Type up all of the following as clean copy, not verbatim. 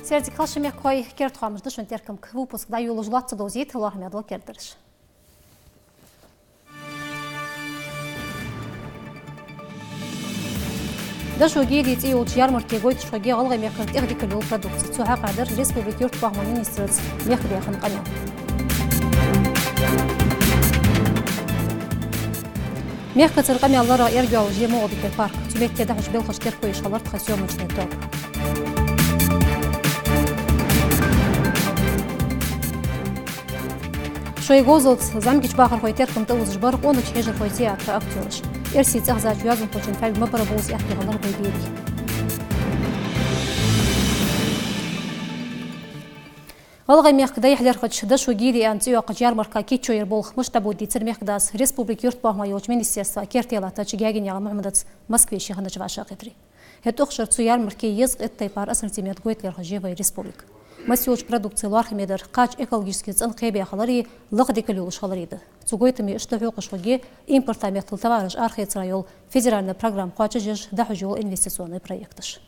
Сердик халшемек кой керт хамырды шөнтеркім выпускда юлы жлатцы дозит лахмедл кердіріш. Дашу гелит и уч ярмарке гойт шоге алга мекарт игдикалул продукция. Цуха кадр республика юрт багма министрец мехряхан каня. Мехка цирками аллара эргяу жему обикер парк. Тюбекте дахуш белхаш теркой шалар тхасёмочный топ. Шойгозылт замкич бахар хойтерком тылыз жбар, он уч хежер хой театра актёрыш. Эрси цахзач язын хочен фәлмі бары болыз яхтиғалар бейбейді. Алға меқда ехлер қачыды шугири антио қачар марка кетчо ербол мұштабу дейцір меқдас республик юрт бағма елч министерства кертелата чигягин яға мұхаммадат Москве шиғаны жваша қетри. Хет оқшыр цуяр марке езг эттай пар ассортимент гойтлер хажевай республик. Масилыч продукции лархмедер кач экологический цен кебе халари лагдикалюлыш халариды. Цугойтами иштафё кашоге импортамет товарыш архицрайол федеральный программ качыжыш дахужул инвестиционный проектыш.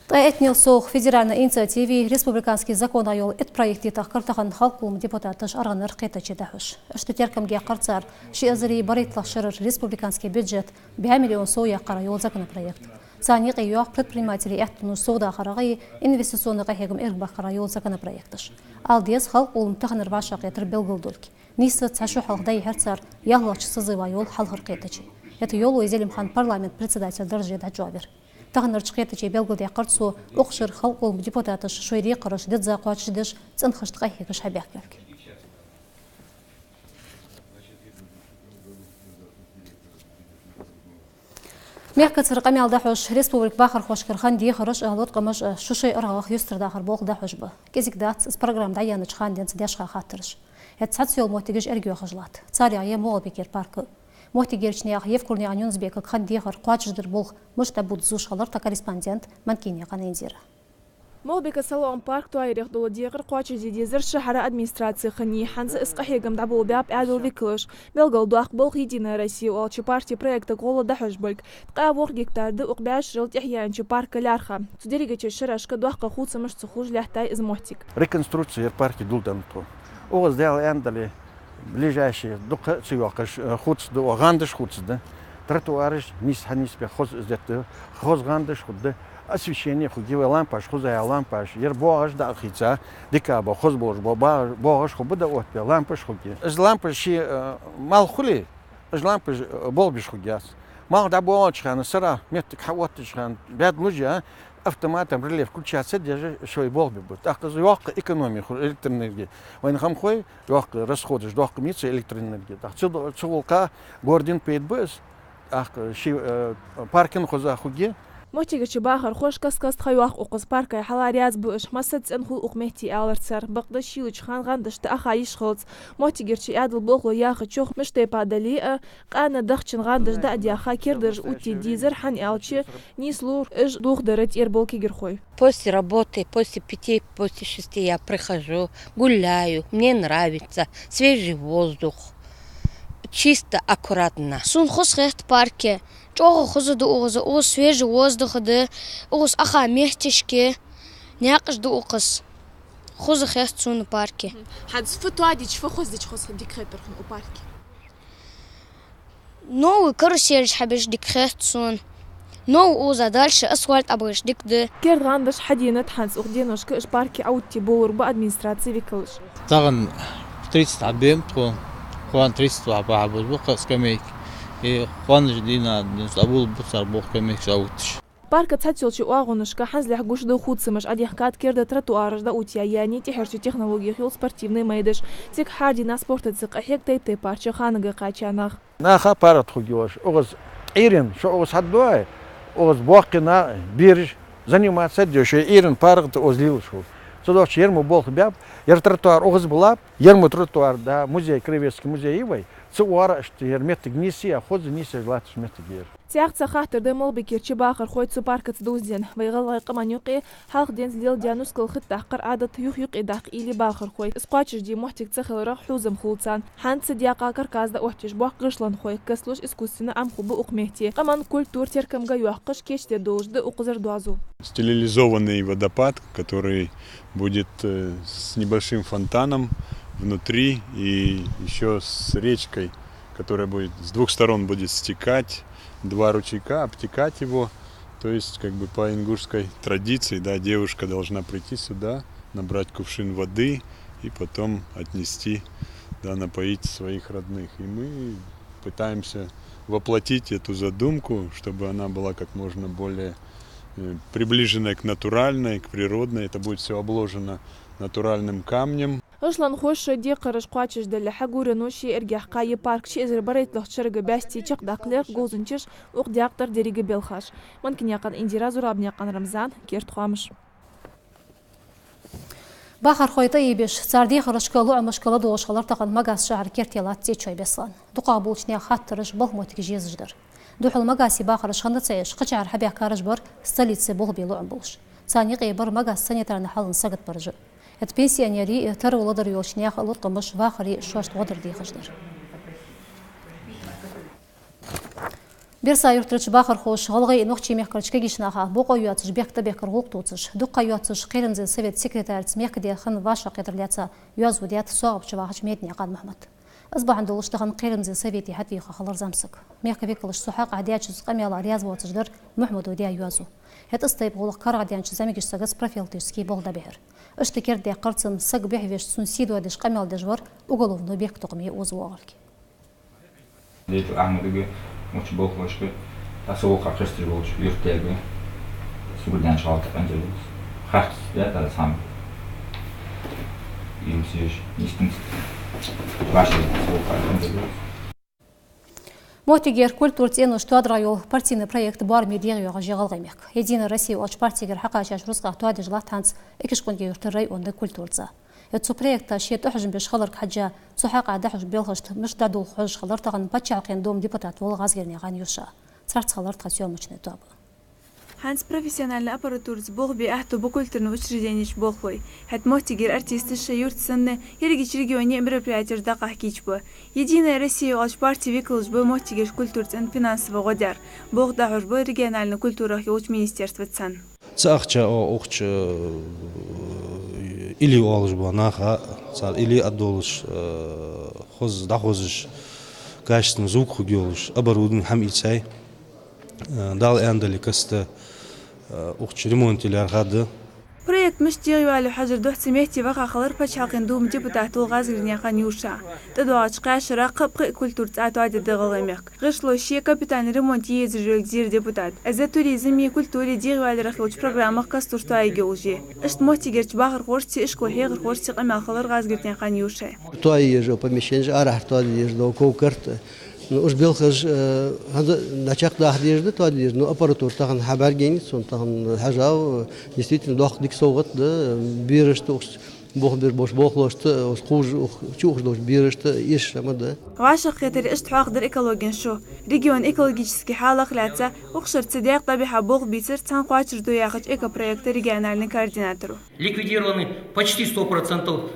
Этнил сох федеральной инициативе республиканский закон айол эт проекте тахкартахан халкум депутатыш арганыр кайтачы дахуш. Эштетеркамге карцар шиазыри баритлашырыр республиканский бюджет 5 миллион соя карайол законопроект. Сани қиюақ предприниматели әттіну соуда қарағай инвестиционный қайхегім әргбақ қарайол законопроектыш. Алдез халық олым тұғыныр башақ етір белгілділік. Несі цашу халқдай әрцар яғлақшы сызывайол халқыр қетачы. Әті йолу Ezеlimхан парламент председатель дәржеда жуабер. Тұғыныр чқетачы белгілде қыртсу оқшыр халық олым депутатыш шойри қырыш дедза қуатшыдыш цынқышты қайхегі шабяқ келгі. Мехка цирками алдахуш республик бахар хошкархан ди харыш алот камыш шушай ыргах юстр дахар бол дахуш бу. Кезик дат с программда яны чхан ден сдяшха хатырыш. Эт сациол мотигеш эргё хажлат. Царя я мол бекер парк. Мотигерчне ах евкурни анюнсбек кхан ди хар квачдыр бол мышта буд зушалар та корреспондент манкине канендира. Молбека салон парк туайрих дола дегер қуачы зедезір шахара администрация хани ханзы исқахегам дабыл бәп әділ векіліш. Белгал дуақ бұл Единая Россия олчы партия проекта қолы дахыш бөлк. Тқа воқ гектарды уқбәш жыл тяхиянчы парка лярха. Судерегече шырашқа дуаққа құлсымыш цухуж ляхтай измохтик. Реконструкция парки дулдамту. Оғыз дәл әндалі ближайшие дуқа цуяқыш құтсды, оғандыш құтсды. Тротуарыш низ ханиспе хоз үздетті, хозғандыш құтды. Освещение хугивая лампаш, хузая лампаш, ербоаш да хица, декаба, хозбош, боаш хубуда отпе, лампаш хуги. Ж лампаши мал хули, ж лампаш болбиш хугяс. Мал да боачхан, сара, метик хаватишхан, бяд лужа, автоматом реле включаться, держи шой болби будет. Так что ёк экономия электроэнергии. Вайн хамхой ёк расходы, ёк мица электроэнергии. Так что чулка гордин пейтбэс, ах ши паркинг хоза хуги. Мотигечи бахар хош каскаст хаюах уқыз паркай халарияз бұш масыц энхул уқмехти аларцар бақда шилыч хангандышты ахайш хылц мотигерчи әділ болғы яғы чоқ мыштай падали қана дақчин ғандышды адияха кердірж ути дизер хан алчы нислур ыж духдырыт ербол кегерхой. После работы, после 5, после 6 я прихожу, гуляю, мне нравится свежий воздух, чисто, аккуратно. Сун хос хехт парке. Чого хозыды оғызы, оғыз свежий воздухыды, оғыз аха мехтешке, неақышды оғыз. Хозы хест суны парке. Хадс фотуадич, фохоздич хозы дикхеперхын у парке. Новый карусель хабиш дикхест сун. Новый оғыза дальше асфальт абыш дикды. Кергандыш хадинат ханс ухденушка іш парке аутти болыр ба администрации векілыш. Тағын 30 абем, хуан 30 абабыз бұл скамейк. И хуаныш дина абул бусар бог кемек заутиш. Парка цацилчи уагонышка ханзлях гушды худсымыш адьяхкат керда тротуарыжда утия яни техерчи технологиях юл спортивный майдыш. Тик харди на спорта цик ахек тейте парча ханыга качанах. Наха парат хугиваш. Оғыз ирин, шо оғыз хадбай, оғыз боқина бирж заниматься дешо. Ирин парат озлил шо. Содовчи ерму болх бяб, ер тротуар оғыз булап, ерму тротуар да музей, Кривецкий музей ивай. صور اشتهر متجنيسي أخذ نيسي غلاتش متجير Тяхца хахтер демол бекерчи бахар хойт супаркац дузден. Вайгал гайқаман юқи халқ ден злил дианус кылхыт тахқар адат юқ идақ или бахар хой. Исқуачыш ди мохтик цахылырақ хузым хулцан. Ханцы диақа карказда охтиш бах гышлан хой. Каслуш искусственно амхубы уқмехти. Каман культур теркамга юаққыш кечте должды уқызыр дуазу. Стилизованный водопад, который будет с небольшим фонтаном внутри и еще с речкой, которая будет с двух сторон будет стекать. 2 ручейка, обтекать его, то есть как бы по ингушской традиции, да, девушка должна прийти сюда, набрать кувшин воды и потом отнести, да, напоить своих родных. И мы пытаемся воплотить эту задумку, чтобы она была как можно более приближенная к натуральной, к природной. Это будет все обложено натуральным камнем. Ышлан хошы де қырыш қуачыш дәлі хагуры ноши әргех қайы парк шезір барайтлық чырғы бәсті чықдақлық ғозынчыш оқ-диақтар дерегі белхаш. Манкін яқан Индира Зурабын яқан Рамзан, керт қуамыш. Бахар хойта ебеш, царди қырышқалы өмішқалы доғышқалар таған магаз шағыр кертелат те чой беслан. Дуқа бұлчне хаттырыш бұл мотик жезждір. Духыл магаси бахар шқанды цайыш, қычар хабяқ қарыш бар, столицы бұл белу өмбылш. Цани қейбір магаз санитарны халын сағыт баржы. Het pensioneri ter oladır yolçnaya xalut qımış vaxri şoşt odur deyxıjdır. Bir sayırtırıç baxır xoş xalqı noqçi mehkarçka gişnaha bu qoyuatsız bekta bekar qoqtutsız duqqa yuatsız qirinzi sovet sekretarıts mehkide xın vaşa qedirlyatsa yazudiyat soğupçı vaxıç medni qad Mahmud. أصبح عند الاشتغال قيرن زي سويتي حتى خلر زمسك ميك بيكلش سحاق عدياتش قميلا رياض واتجدر محمود وديا يوازو هت استيب غلق كار عديانش زميكش سغس بروفيلتيسكي بولدا بهر اشتكر دي قرصن سق بيحويش سنسيد ودش قميل دجور وقولوفنو بيك تقمي وزواغلك ديتو احمدغي موش بوخوشكو تاسوق قرشتر بولش يرتيغو سوغدان شالت انجلوس خاص يا سام يمسيش نيستنس Мотигер культуртен уштуадрайол партийный проект бар медиа жигалгаймек. Единая Россия оч партигер хакачаш русқа туады жылат танц экишконге юртырай онды культурца. Этсу проекта шет ухжин беш халар хаджа сухак адахж белхашт мыш дадул хуж халар таган пачалкен дом депутат вол газгерне ган юша. Царц халар тасёмочный таб. Ханс профессиональный аппаратур сбог би ахту букультурный учреждение богвой. Хат мотигер артисты шаюрт сынны ерегич регионе мероприятия дақах кичбо. Единая Россия оч партия виклж бо мотигер культурцен финансово годяр. Бог дахур бо региональный культурах уч министерство цан. Цахча охч или олж бо наха цар или адолж хоз дахозж качественно звук хугёлж оборудование хам ицай дал эндали каста охч ремонтилер хады. Проект مشتغل على حجر دوح سميتي بقى خلر بتشاقين دوم ديبوتات الغازرين يخان يوشا تدوات قاش راقب كولتور تعاتوات الدغلميق غشلو شي كابيتان ريمونت يزرجل زير ديبوتات ازا توريزمي كولتوري ديغ على رخوش برنامج كاستور تاي جوجي اشت موتيغرت باخر خورتي اشكو هيغر خورتي قمال خلر غازرين يخان يوشا توي جو помещение арах توي جو كوكرت уж белхаж هذا начак да ходижды тоадир но аппаратура таган хабар гени сон таган хажау действительно дох дик согат да бирышты бог бир бош бохлошты хуж чух дош бирышты иш амада عاشق خاطر اشتحاق در ايكولوجين شو ريجيون ايكولوجيسكي حالة خلاتة وخشر تصديق طبيعة بوغ بيتر تنقواتر دو ياخد ايكو проекта региональный координатору. Ликвидированы почти 100%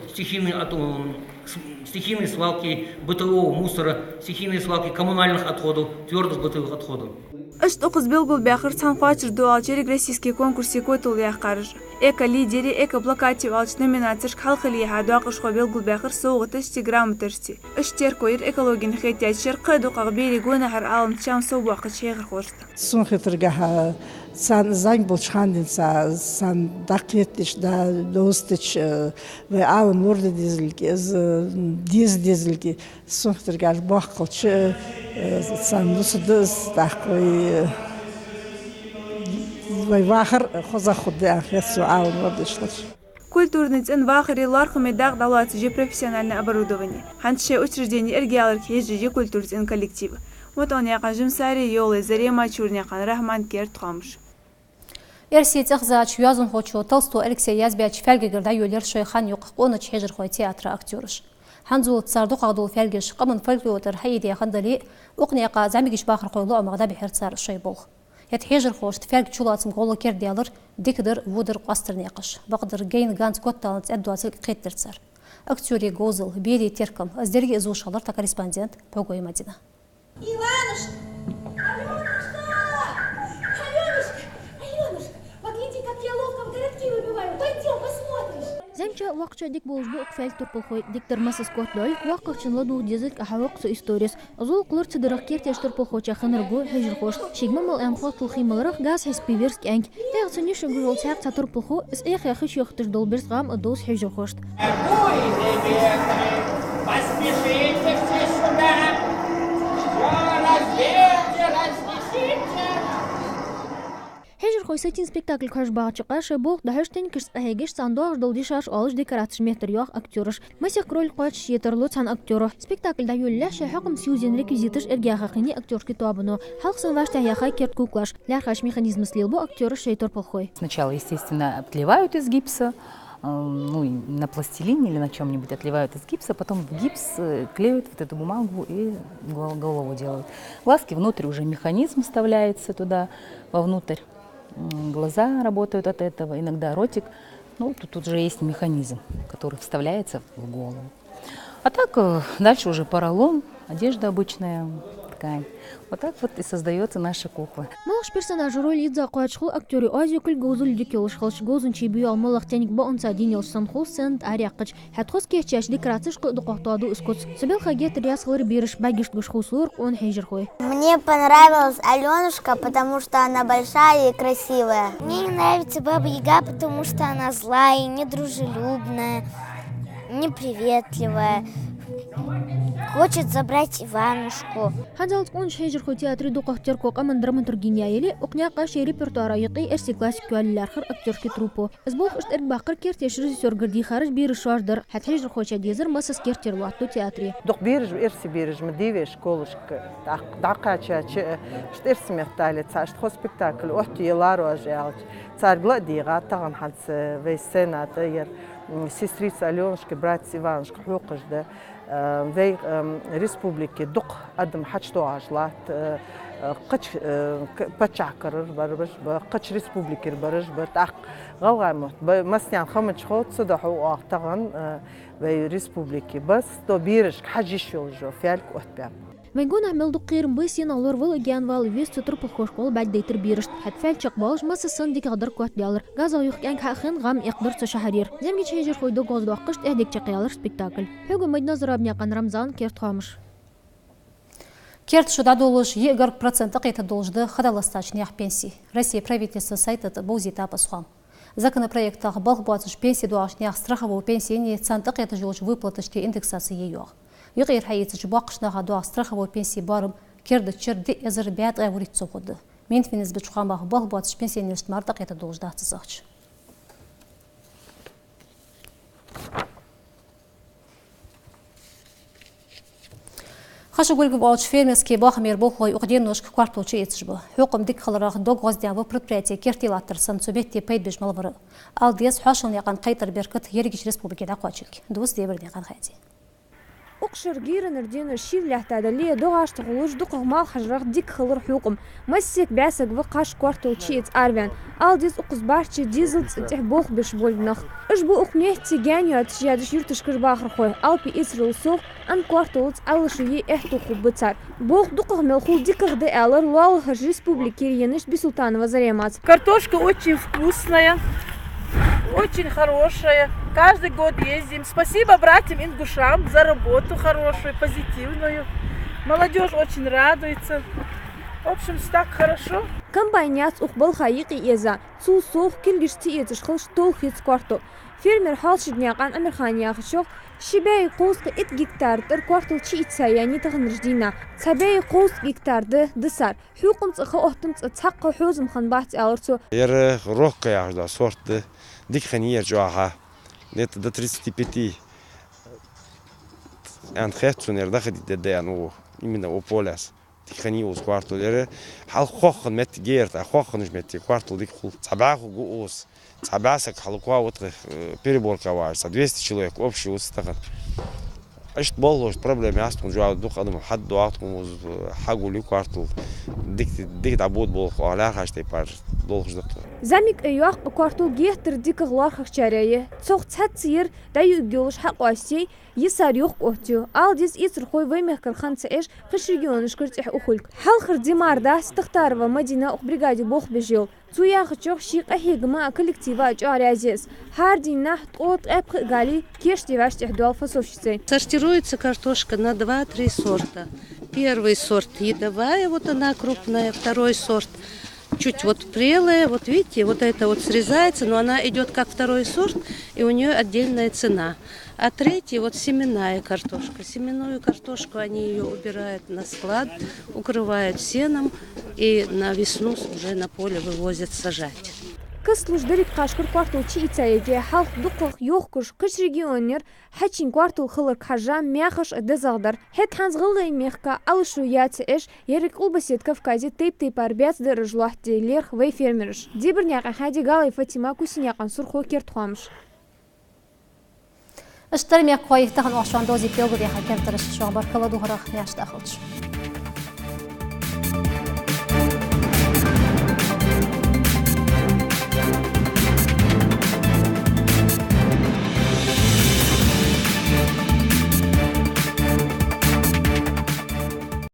стихийные свалки бытового мусора, стихийные свалки коммунальных отходов, твердых бытовых отходов. اشت اقز بلغل باخر تنقواتر دو алчерик российский конкурсе койтул яхкарж. Эко лидери, эко плакати алч номинациях халқали хадуақыш қо белгул бахыр соғытышти грамотышти. Іштер койыр экологин хейтячер қыду қағбери гуна хар алым чам соғуақы чейгір қоршты. Сон хитыргаха сан занг болчхандин сан дақиеттиш да достыч ве алым орды дезілге, дезілге сон хитыргаш баққылчы сан нусыдыз дақой وآخر خذ أخذ سؤال ورد Культурный цен вахари лархами даг далат же профессиональное оборудование. Ханче учреждение эргиалар хежи культурный цен коллектива. Вот он яқан жумсари ёлы зарема чурняқан Рахман Керт хамш. Ерсиет ахзач юазун хочо Толстой Алексей Язбяч фельгегерда юлер шойхан юқ оны чхежер хой театра актерыш. حنزو تصاردو قادو فالجش قمن فولكلور حيدي خندلي وقنيقة زعميش باخر قولو أمغدا بحير تصار الشيبوغ يتحيجر خوش تفالج شولات مقولو كير ديالر ديكدر وودر قاستر نيقش بقدر جين غانت كوتان تعدو عسل قيتر تصار أكتوري غوزل بيدي تيركم أزدري إزو شالر تا كوريسبوندنت بوغوي مدينة Замча вакча дик болжбу укфел турпохой диктор масс скотлой вакчын ладу дизик ахавак со историс азул клур цедерах кертеш турпохоча ханыргу хежирхош шигмамал амхот хималрах газ хиспиверск анг тягсыни шугул цак турпохо is эх яхыш йохтыш долберс гам адос хежирхош هجر خويساتين سبيكتاكل كاش باعتقاش بوق دهشتين كش هيجش صندوق دولديشاش أولش ديكوراتش مترياخ أكتورش مسك رول قاتش يترلوت عن أكتوره سبيكتاكل ده يولش حكم سيوزين ريكوزيتش إرجع خقيني أكتورش كتابنو حلق سنواش تهيا خاي كيرت كوكلاش لارخاش ميخانизм слилбу أكتورش شيتر بالخوي. Сначала, естественно, отливают из гипса, ну, на пластилине или на чем-нибудь отливают из гипса, потом в гипс клеют вот эту бумагу и голову делают. Глазки внутрь уже механизм вставляется туда, вовнутрь. Глаза работают от этого, иногда ротик. Ну, тут уже есть механизм, который вставляется в голову. А так дальше уже поролон, одежда обычная, ткань. Вот так вот и создается наша кукла. Малыш персонаж роль идza қуачхул актёры Азия күл гозул дикелш халш гозун чибию алмалах тяник ба онца динел санхул сент аряқыч хатхос кечаш декорациш ку доқтаду искоц собел хагет рясхлыр бириш багиш гушхусур он хейжерхой. Мне понравилась Алёнушка, потому что она большая и красивая. Мне не нравится Баба Яга, потому что она злая, недружелюбная, неприветливая. Хочет забрать Иванушку. Хадзалт он хейжерхой театре доқтер команд драматургия или окняка шей репертуара йоты эрси классик аллархар актерский труппо. Сбох ишт бақыр кертеш режиссер гырди харж бир шардыр. Хат хейжерхой чадезер массас кертер лату театре. Док бирж эрси бирж мдивеш школышка. Дақача эрси мехтали цаш хо спектакль охти елару ажалч. Цар гладига таган хац вейсена тайер сестрица Алёнушка брат Иванушка хукыжды. في ريسبوبليكي دق قدم حشتو عجلات قتش بتشعكر بربش قتش ريسبوبليكي برج بتاق غوغامت مسنيان خمج خوت صدحوا اعتقن في ريسبوبليكي بس تو بيرش حجي شولجو فيالك وتبع Вайгон عمل دقير بيسين على رول جان وال ويست ترب الخوشقول بعد ديتر بيرشت حتفعل شقبالش ما سن ديك قدر كوت ديالر غازو يخكان خاخن غام يقدر تشهرير زمجي تشيجر خويدو غوز وقشت اهديك شقيالر سبيكتاكل هوغو ميدنا زرابنيا قان رمضان كيرت خامش كيرت شو دادولش يقر процент قيت الدولجد خدالستاч نيح пенсии Россия правительство сайта бузита посхам законопроект балх буатыш пенсии дуаш нях страховую пенсию цент قيت жолж выплатышки индексации её يغير حياتش باقشنا غدوا страховой пенсии барым كيرد تشرد ازر بيات غوريت سوقد من في نسبة شخام بال بواتش пенсии نشت مرتق يتدوج ده تزاج خاش قولك باوش فيرمسكي باخمير بوخوي اقدين نوشك كوارتوچي يتشبه حكم ديك خلراخ دوغ غازديان و предприятие كيرتيلاتر سنسوبيتي بيدبش مالبر алдيس حاشون يقان قيطر بيركت يريكش ريسبوبليكا قواچلك دوس ديبر ديقان خايتي أقشر جيرا نردين الشيل لحتادلية دوغاش تغلوش دوغ مال حجراق ديك خلر حكم مسيك بعسك بقاش كوارتو تشيت أربان ألديس أقص بارتشي ديزل تحبوخ بشبول نخ أجبو أقنيه تيجانيو تجادش يرتشكر باخر خوي ألبي إسرائيل سوق أن كوارتو تألشي إحتو خوب بتسار بوخ دوغ ملخول ديك غدي ألر والهج республики ينش بسلطان وزريمات Картошка очень вкусная. Очень хорошая. Каждый год ездим. Спасибо братьям ингушам за работу хорошую, позитивную. Молодежь очень радуется. В общем, так хорошо. Компаният уқбал хайиқи еза. Цу соқ келгішті етішқыл штол хиц квартал. Фермер халшидняқан Амирханияқшоқ. Шибай қоусқы 1 гектардыр квартал чи итсаяни тағын рждина. Сабай қоус гектарды дысар. Хуқым цықы оқтым цаққы хозым ханбахт алырцу. Ер роққа яғда сорты. Дик ханияр жуаха. Где-то до 35. Анхетсун ердахади дедеян именно у поляс. Дик ханиус квартал. Ер хал хохан мет герт, а хохан ж мет квартал дик хул. Цабаху гуус. Цабасак халуква вот переборка важна. 200 человек общий устаган. اشت بالوش проблема ястун жуа дух адам حد وقتكم حقولي كوارتل ديك دعبود بولخ على خاشتي بار دولخ دكتور زميك ايوه كوارتل جيتر ديك غلار خشاريه صوخ تصير دايو جولش حق واسي يسار يوخ اوتيو الديس يسرخوي ويمهكر خمسه ايش خش ريجيون شكرت اخولك حل خردي ماردا استختار ومدينه اخ بريغادي بوخ بجيل تويا خشوخ شيق اهيغما كولكتيفا جاريازيس هاردي نحت اوت ابخ غالي كيشتي ваш техдуал фасовщицы. Сортируется картошка на 2-3 сорта. Первый сорт едовая, вот она крупная, второй сорт чуть вот прелая, вот видите, вот это вот срезается, но она идет как второй сорт, и у нее отдельная цена. А третий вот семенная картошка. Семенную картошку они ее убирают на склад, укрывают сеном и на весну уже на поле вывозят сажать. كسلوش دريك قاشكر كوارتو تشي إتايجي حلق دقق يوخكش كش ريجيونير حتشين كوارتو خلر كحجام مياخش الدزاغدر هيت حانز غلغي ميخكا ألشو ياتش يريك ألبسيت كفكازي تيب أربيات درجلوحتي ليرخ وي فيرمرش دي برنياقا حادي غالي فاتيما كوسينياقان سرخو كيرتخوامش اشتري مياك كويه تخن وحشان دوزي بيوغو دي حكام ترش شوان باركلا دوهرا ياش داخلش